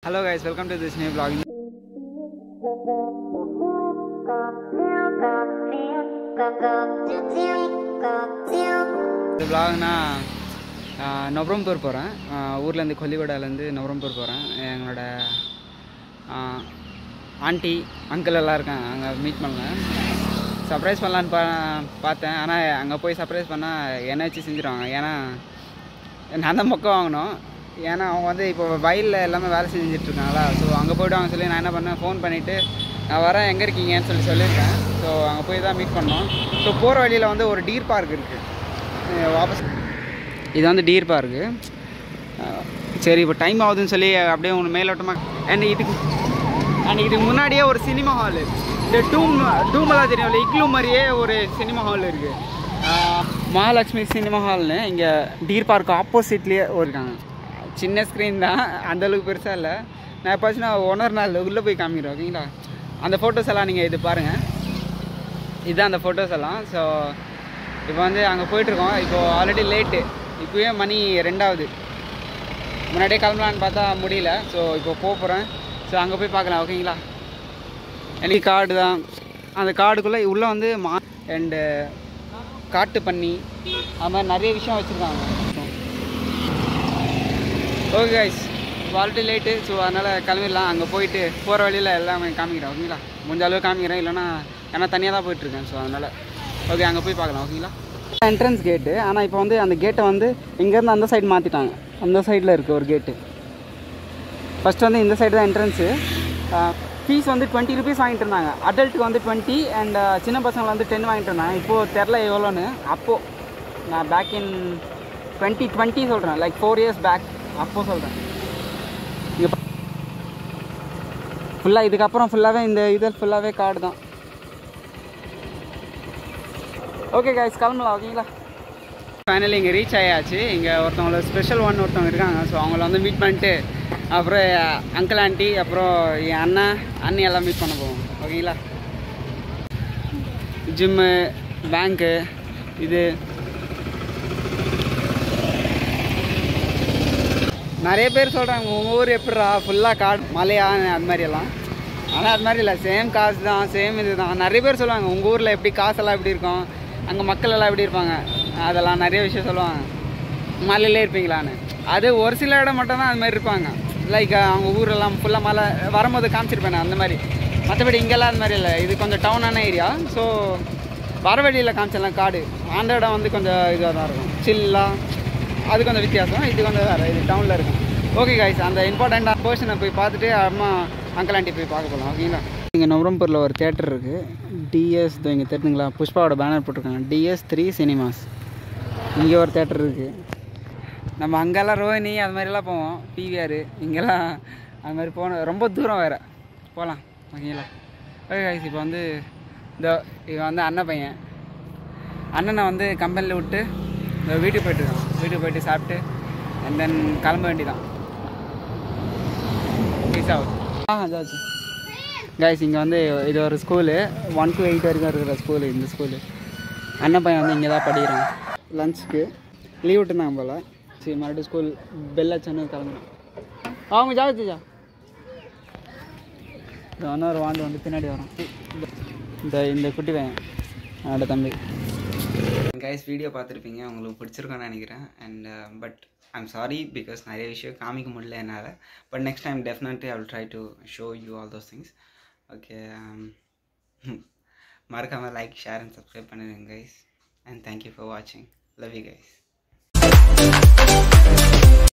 Hello guys, welcome to this new vlog. இந்த vlogனா நவரம்பூர் போகிறேன். ஊர்லேருந்து கொல்லிவடாலேருந்து நவரம்பூர் போகிறேன். எங்களோட ஆண்டி அங்கிள் எல்லாம் இருக்காங்க, அங்கே மீட் பண்ணேன். சர்ப்ரைஸ் பண்ணலான்னு பார்த்தேன். ஆனால் அங்கே போய் சர்ப்ரைஸ் பண்ணால் என்ன வச்சு செஞ்சுருவாங்க. ஏன்னா நான் தான் மொக்க வாங்கணும். ஏன்னா அவங்க வந்து இப்போ வயலில் எல்லாமே வேலை செஞ்சுட்ருக்காங்களா. ஸோ அங்கே போய்டுவாங்க சொல்லி நான் என்ன பண்ணேன், ஃபோன் பண்ணிவிட்டு நான் வரேன், எங்கே இருக்கீங்கன்னு சொல்லியிருக்கேன். ஸோ அங்கே போய் தான் மீட் பண்ணோம். ஸோ போகிற வழியில் வந்து ஒரு டீர் பார்க் இருக்குது வாபஸ். இது வந்து டீர் பார்க்கு. சரி இப்போ டைம் ஆகுதுன்னு சொல்லி அப்படியே ஒன்று மேலோட்டமாக அண்ட் இதுக்கு முன்னாடியே ஒரு சினிமா ஹாலு, இந்த டூமெல்லாம் தெரியும், இக்லூ மாதிரியே ஒரு சினிமா ஹால் இருக்குது, மகாலட்சுமி சினிமா ஹால்னு. இங்கே டீர் பார்க் ஆப்போசிட்லேயே இருக்காங்க. சின்ன ஸ்க்ரீன் தான், அந்தளவுக்கு பெருசாக இல்லை. நான் எப்போச்சுன்னா ஒன்றரை நாள் உள்ளே போய் காமிக்கிறேன், ஓகேங்களா. அந்த ஃபோட்டோஸ் எல்லாம் நீங்கள் இது பாருங்கள், இதுதான் அந்த ஃபோட்டோஸ் எல்லாம். ஸோ இப்போ வந்து அங்கே போயிட்டுருக்கோம். இப்போது ஆல்ரெடி லேட்டு, இப்போயே மணி 2 முன்னாடியே கிளம்பலான்னு பார்த்தா முடியல. ஸோ இப்போ போகிறேன். ஸோ அங்கே போய் பார்க்கலாம், ஓகேங்களா. எனக்கு காடு தான், அந்த காடுக்குள்ளே உள்ளே வந்து அண்டு காட்டு பண்ணி அது மாதிரி நிறைய விஷயம் வச்சுருக்காங்க. Okay guys, already late. So அதனால் கிளம்பிடலாம். அங்கே போயிட்டு போகிற வழியில் எல்லாமே காமிக்கிறேன், ஓகேங்களா. முடிஞ்ச அளவு காமிக்கிறேன், இல்லைனா ஏன்னா தனியாக தான் போயிட்டுருக்கேன். ஸோ அதனால் ஓகே அங்கே போய் பார்க்கலாம், ஓகேங்களா. என்ட்ரன்ஸ் கேட்டு. ஆனால் இப்போ வந்து அந்த கேட்டை வந்து இங்கேருந்து அந்த சைடு மாற்றிட்டாங்க. அந்த சைடில் இருக்குது ஒரு கேட்டு. ஃபஸ்ட்டு வந்து இந்த சைடு தான் என்ட்ரன்ஸு. ஃபீஸ் வந்து 20 rupees வாங்கிட்டு இருந்தாங்க. அடல்ட்டுக்கு வந்து 20 அண்ட் சின்ன பசங்களை வந்து 10 வாங்கிட்டு இருந்தாங்க. இப்போது தெரில எவ்வளோன்னு. அப்போது நான் பேக் இன் 2020 சொல்கிறேன், லைக் 4 years பேக். அப்போது சொல்கிறேன். இங்கே ஃபுல்லாக இதுக்கப்புறம் ஃபுல்லாகவே இந்த இதில் ஃபுல்லாகவே காடு தான். ஓகே கைஸ், கிளம்பலாம், ஓகேங்களா. ஃபைனலி இங்கே ரீச் ஆயாச்சு. இங்கே ஒருத்தவங்கள ஸ்பெஷல் ஒருத்தவங்க இருக்காங்க. ஸோ அவங்கள வந்து மீட் பண்ணிட்டு அப்புறம் அங்கிள் ஆண்டி அப்புறம் என் அண்ணி எல்லாம் மீட் பண்ண போவோம், ஓகேங்களா. ஜிம்மு, பேங்க்கு, இது நிறைய பேர் சொல்கிறாங்க உங்கள் ஊர் எப்படிரா ஃபுல்லாக காடு மலையா அது மாதிரியெல்லாம். ஆனால் அது மாதிரி இல்லை, சேம் காசு தான், சேம் இது தான். நிறைய பேர் சொல்லுவாங்க உங்கள் ஊரில் எப்படி காசெல்லாம் எப்படி இருக்கும், அங்கே மக்கள் எல்லாம் எப்படி இருப்பாங்க, அதெல்லாம் நிறைய விஷயம் சொல்லுவாங்க. மலையிலே இருப்பீங்களான்னு. அது ஒரு சில இடம் மட்டும் தான் அது மாதிரி இருப்பாங்க. லைக் அவங்க ஊரெல்லாம் ஃபுல்லாக மலை வரும்போது காமிச்சிருப்பேன் அந்த மாதிரி. மற்றபடி இங்கெல்லாம் அது மாதிரி இல்லை. இது கொஞ்சம் டவுனான ஏரியா. ஸோ வர வழியில் காமிச்சிடலாம் காடு. அந்த இடம் வந்து கொஞ்சம் இதாக தான் இருக்கும், சில்லாக. அது கொஞ்சம் வித்தியாசம், இது கொஞ்சம் வேறு, இது டவுனில் இருக்கும். ஓகே கைஸ், அந்த இம்பார்ட்டண்ட்டான பர்சனை போய் பார்த்துட்டு அம்மா அங்கிள் ஆண்டி போய் பார்க்க போகலாம், ஓகேங்களா. இங்கே நவரம்பூரில் ஒரு தேட்டர் இருக்குது, டிஎஸ். இங்கே தெரிஞ்சுங்களா, புஷ்பாவோட பேனர் போட்டிருக்காங்க, DS3 சினிமாஸ். இங்கே ஒரு தேட்டர் இருக்குது. நம்ம அங்கெல்லாம் ரோஹினி அது மாதிரிலாம் போவோம், PVR. இங்கெல்லாம் அது மாதிரி போன ரொம்ப தூரம் வேறு, போகலாம், ஓகேங்களா. ஓகே கைஸ், இப்போ வந்து இவன் வந்து அண்ணன் பையன். அண்ணனை வந்து கம்பெனியில் விட்டு வீட்டுக்கு போய்ட்டுருக்கான். வீட்டுக்கு போய்ட்டு சாப்பிட்டு அண்ட் தென் கிளம்ப வேண்டியதான். Peace out. அதாச்சு கைஸ், இங்கே வந்து இது ஒரு ஸ்கூலு, 1 to 8 வரைக்கும் இருக்கிற ஸ்கூலு. இந்த ஸ்கூலு அண்ணன் பையன் வந்து இங்கே தான் படிக்கிறான். லஞ்சுக்கு லீவ் விட்டுருந்தாங்க போல். சரி, மறுபடியும் ஸ்கூல் பெல் அச்சன்னு கிளம்புறான். அவங்க ஜாவச்சிச்சா இந்த இன்னொரு வாண்டு வந்து பின்னாடி வரோம். இந்த குட்டி பையன் என்னோட தம்பி. கைஸ், வீடியோ பார்த்துருப்பீங்க, உங்களுக்கு பிடிச்சிருக்கோன்னு நினைக்கிறேன். And but I'm sorry because நிறைய விஷயம் காமிக்க முடியல என்னால். But next time definitely I will try to show you all those things. Okay, மறக்காமல் லைக், ஷேர் அண்ட் சப்ஸ்கிரைப் பண்ணிடுங்க கைஸ். அண்ட் தேங்க்யூ ஃபார் வாட்சிங். Love you guys.